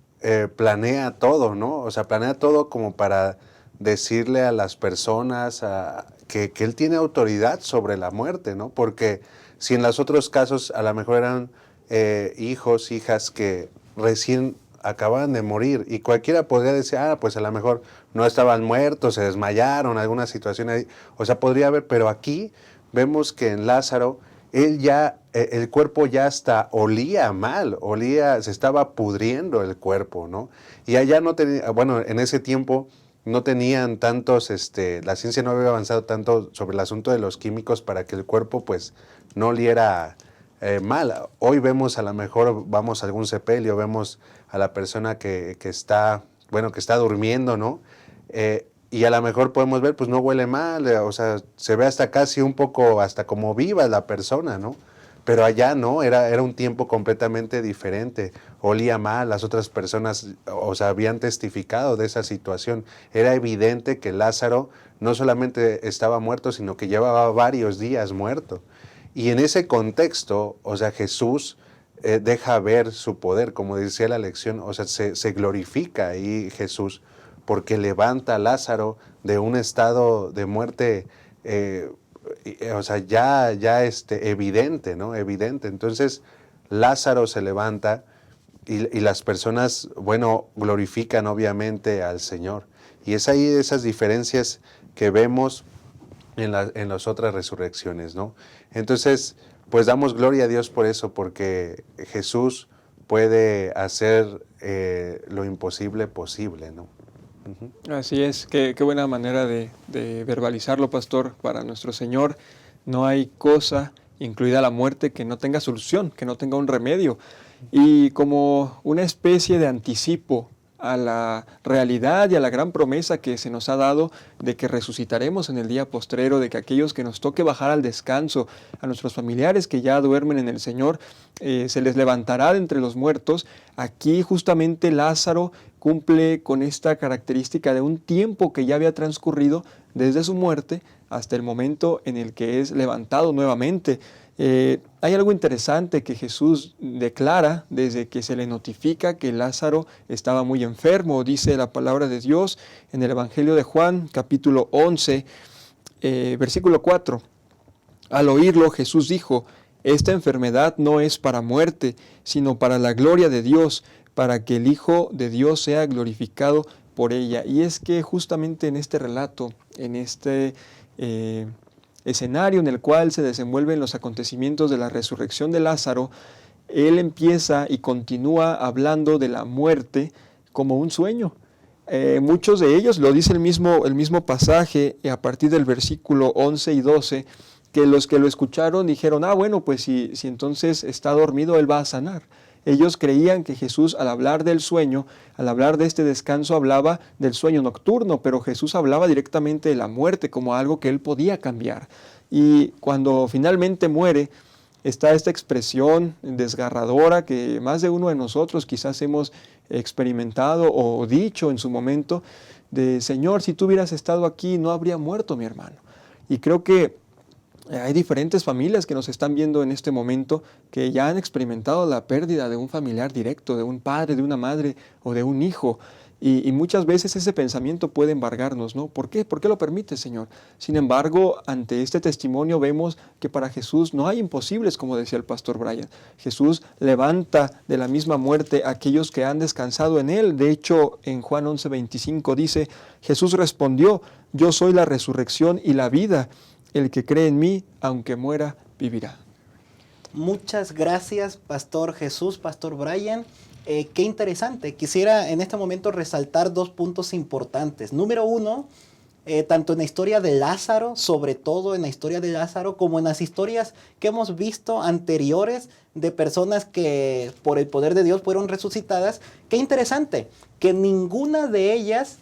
planea todo, ¿no? O sea, planea todo como para decirle a las personas que Él tiene autoridad sobre la muerte, ¿no? Porque si en los otros casos a lo mejor eran hijos, hijas que recién acababan de morir y cualquiera podría decir, pues a lo mejor no estaban muertos, se desmayaron, alguna situación ahí, o sea, podría haber, pero aquí vemos que en Lázaro, él ya, el cuerpo ya hasta olía mal, se estaba pudriendo el cuerpo, ¿no? Y allá no tenía, bueno, en ese tiempo no tenían tantos, la ciencia no había avanzado tanto sobre el asunto de los químicos para que el cuerpo pues no oliera mal. Hoy vemos, a lo mejor vamos a algún sepelio, vemos a la persona que está durmiendo, ¿no? Y a lo mejor podemos ver, pues no huele mal, o sea, se ve hasta casi un poco, hasta como viva la persona, ¿no? Pero allá no, era un tiempo completamente diferente, olía mal, las otras personas, o sea, habían testificado de esa situación. Era evidente que Lázaro no solamente estaba muerto, sino que llevaba varios días muerto. Y en ese contexto, o sea, Jesús deja ver su poder, como decía la lección, o sea, se glorifica ahí Jesús, porque levanta a Lázaro de un estado de muerte, o sea, ya evidente, ¿no? Evidente. Entonces, Lázaro se levanta y las personas, bueno, glorifican obviamente al Señor. Y es ahí esas diferencias que vemos en las otras resurrecciones, ¿no? Entonces, pues damos gloria a Dios por eso, porque Jesús puede hacer lo imposible posible, ¿no? Así es, qué buena manera de verbalizarlo, pastor, para nuestro Señor. No hay cosa, incluida la muerte, que no tenga solución, que no tenga un remedio. Y como una especie de anticipo a la realidad y a la gran promesa que se nos ha dado de que resucitaremos en el día postrero, de que aquellos que nos toque bajar al descanso, a nuestros familiares que ya duermen en el Señor, se les levantará de entre los muertos. Aquí justamente Lázaro cumple con esta característica de un tiempo que ya había transcurrido desde su muerte hasta el momento en el que es levantado nuevamente. Hay algo interesante que Jesús declara desde que se le notifica que Lázaro estaba muy enfermo. Dice la palabra de Dios en el Evangelio de Juan, capítulo 11, versículo 4. Al oírlo, Jesús dijo: esta enfermedad no es para muerte, sino para la gloria de Dios, para que el Hijo de Dios sea glorificado por ella. Y es que justamente en este relato, en este escenario en el cual se desenvuelven los acontecimientos de la resurrección de Lázaro, él empieza y continúa hablando de la muerte como un sueño. Muchos de ellos, lo dice el mismo pasaje a partir del versículo 11 y 12, que los que lo escucharon dijeron, bueno, pues si entonces está dormido, él va a sanar. Ellos creían que Jesús, al hablar del sueño, al hablar de este descanso, hablaba del sueño nocturno, pero Jesús hablaba directamente de la muerte como algo que él podía cambiar. Y cuando finalmente muere, está esta expresión desgarradora que más de uno de nosotros quizás hemos experimentado o dicho en su momento, de Señor, si tú hubieras estado aquí, no habría muerto mi hermano. Y creo que Hay diferentes familias que nos están viendo en este momento que ya han experimentado la pérdida de un familiar directo, de un padre, de una madre o de un hijo. Y muchas veces ese pensamiento puede embargarnos, ¿no? ¿Por qué? ¿Por qué lo permite, Señor? Sin embargo, ante este testimonio vemos que para Jesús no hay imposibles, como decía el pastor Brian. Jesús levanta de la misma muerte a aquellos que han descansado en Él. De hecho, en Juan 11:25 dice, Jesús respondió, yo soy la resurrección y la vida. El que cree en mí, aunque muera, vivirá. Muchas gracias, Pastor Jesús, Pastor Brian. Qué interesante. Quisiera en este momento resaltar 2 puntos importantes. Número 1, tanto en la historia de Lázaro, sobre todo en la historia de Lázaro, como en las historias que hemos visto anteriores de personas que por el poder de Dios fueron resucitadas. Qué interesante que ninguna de ellas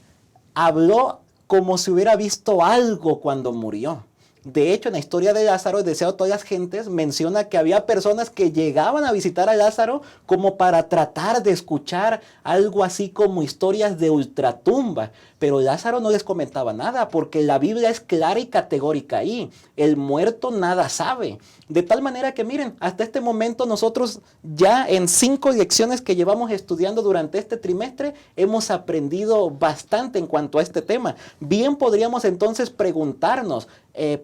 habló como si hubiera visto algo cuando murió. De hecho, en la historia de Lázaro, el deseo de todas las gentes, menciona que había personas que llegaban a visitar a Lázaro como para tratar de escuchar algo así como historias de ultratumba. Pero Lázaro no les comentaba nada porque la Biblia es clara y categórica ahí. El muerto nada sabe. De tal manera que miren, hasta este momento nosotros ya en 5 lecciones que llevamos estudiando durante este trimestre hemos aprendido bastante en cuanto a este tema. Bien podríamos entonces preguntarnos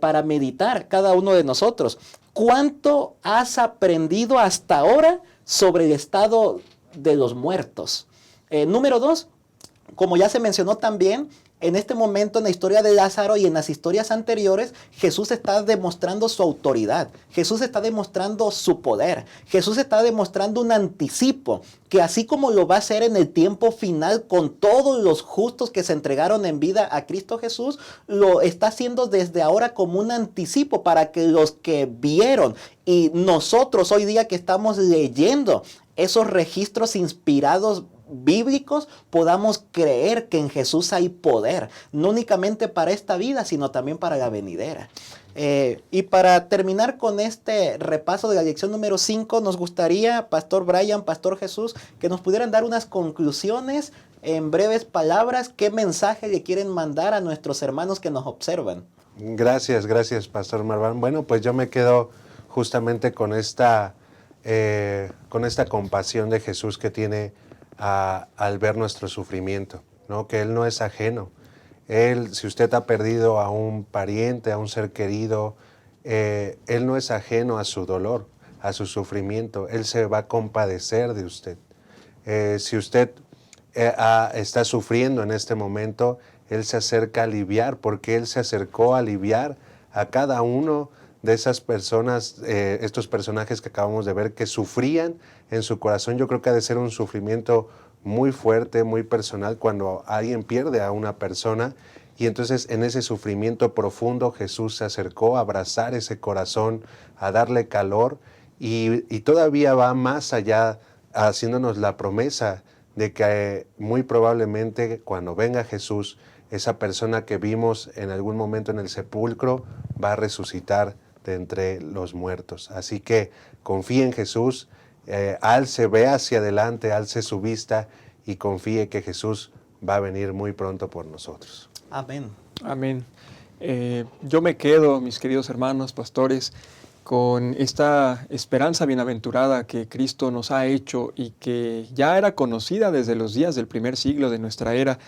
para meditar cada uno de nosotros, ¿cuánto has aprendido hasta ahora sobre el estado de los muertos? Número 2, como ya se mencionó también, en este momento en la historia de Lázaro y en las historias anteriores, Jesús está demostrando su autoridad. Jesús está demostrando su poder. Jesús está demostrando un anticipo que así como lo va a hacer en el tiempo final con todos los justos que se entregaron en vida a Cristo Jesús, lo está haciendo desde ahora como un anticipo para que los que vieron y nosotros hoy día que estamos leyendo esos registros inspirados bíblicos, podamos creer que en Jesús hay poder, no únicamente para esta vida, sino también para la venidera. Y para terminar con este repaso de la lección número 5, nos gustaría, Pastor Brian, Pastor Jesús, que nos pudieran dar unas conclusiones en breves palabras. ¿Qué mensaje le quieren mandar a nuestros hermanos que nos observan? Gracias, Pastor Marván. Bueno, pues yo me quedo justamente con esta compasión de Jesús que tiene al ver nuestro sufrimiento, ¿no? Que Él no es ajeno. Él, si usted ha perdido a un pariente, a un ser querido, Él no es ajeno a su dolor, a su sufrimiento. Él se va a compadecer de usted. Si usted está sufriendo en este momento, Él se acerca a aliviar, porque Él se acercó a aliviar a cada uno de esas personas, estos personajes que acabamos de ver, que sufrían en su corazón. Yo creo que ha de ser un sufrimiento muy fuerte, muy personal, cuando alguien pierde a una persona. Y entonces en ese sufrimiento profundo Jesús se acercó a abrazar ese corazón, a darle calor, y todavía va más allá, haciéndonos la promesa de que muy probablemente cuando venga Jesús, esa persona que vimos en algún momento en el sepulcro va a resucitar de entre los muertos. Así que confíe en Jesús, ve hacia adelante, alce su vista y confíe que Jesús va a venir muy pronto por nosotros. Amén. Amén. Yo me quedo, mis queridos hermanos, pastores, con esta esperanza bienaventurada que Cristo nos ha hecho y que ya era conocida desde los días del primer siglo de nuestra era.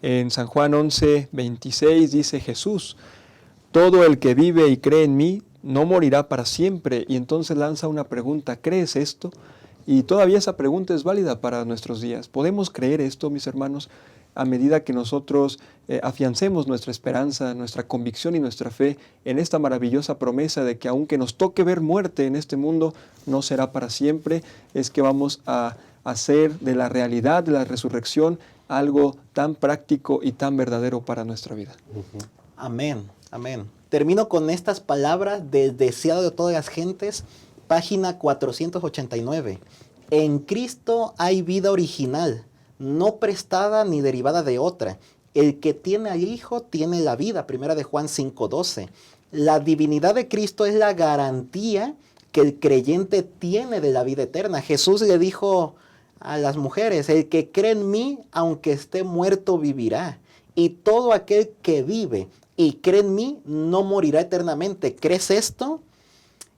En San Juan 11:26 dice Jesús, todo el que vive y cree en mí no morirá para siempre. Y entonces lanza una pregunta, ¿crees esto? Y todavía esa pregunta es válida para nuestros días. ¿Podemos creer esto, mis hermanos? A medida que nosotros afiancemos nuestra esperanza, nuestra convicción y nuestra fe en esta maravillosa promesa de que aunque nos toque ver muerte en este mundo, no será para siempre, es que vamos a hacer de la realidad de la resurrección algo tan práctico y tan verdadero para nuestra vida. Amén, amén. Termino con estas palabras del deseado de todas las gentes, página 489. En Cristo hay vida original, no prestada ni derivada de otra. El que tiene al Hijo tiene la vida, primera de Juan 5:12. La divinidad de Cristo es la garantía que el creyente tiene de la vida eterna. Jesús le dijo a las mujeres, el que cree en mí, aunque esté muerto, vivirá. Y todo aquel que vive, y cree en mí, no morirá eternamente. ¿Crees esto?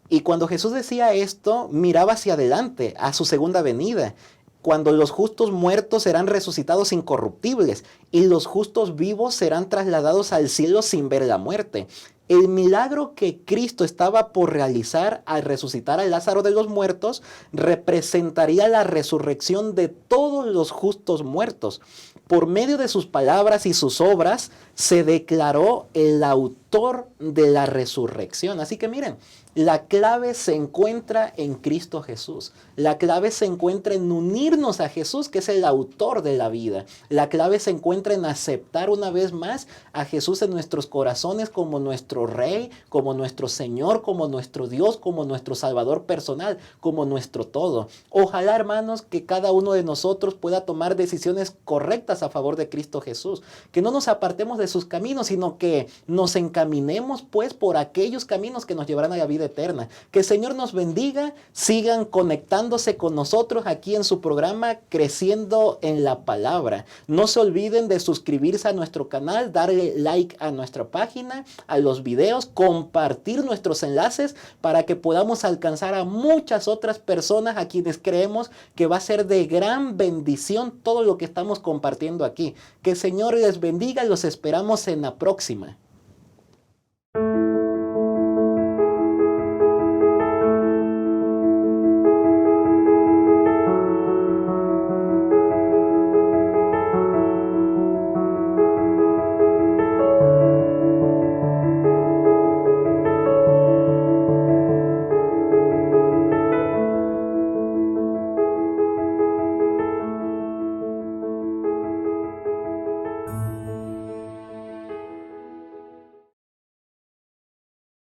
Y cuando Jesús decía esto, miraba hacia adelante, a su segunda venida, cuando los justos muertos serán resucitados incorruptibles y los justos vivos serán trasladados al cielo sin ver la muerte. El milagro que Cristo estaba por realizar al resucitar a Lázaro de los muertos representaría la resurrección de todos los justos muertos. Por medio de sus palabras y sus obras se declaró el autor de la resurrección. Así que miren, la clave se encuentra en Cristo Jesús. La clave se encuentra en unirnos a Jesús, que es el autor de la vida. La clave se encuentra en aceptar una vez más a Jesús en nuestros corazones como nuestro Rey, como nuestro Señor, como nuestro Dios, como nuestro Salvador personal, como nuestro todo. Ojalá, hermanos, que cada uno de nosotros pueda tomar decisiones correctas a favor de Cristo Jesús. Que no nos apartemos de sus caminos, sino que nos encaminemos pues por aquellos caminos que nos llevarán a la vida eterna. Que el Señor nos bendiga, sigan conectándose con nosotros aquí en su programa Creciendo en la Palabra. No se olviden de suscribirse a nuestro canal, darle like a nuestra página, a los videos, compartir nuestros enlaces para que podamos alcanzar a muchas otras personas a quienes creemos que va a ser de gran bendición todo lo que estamos compartiendo aquí. Que el Señor les bendiga y los esperamos en la próxima.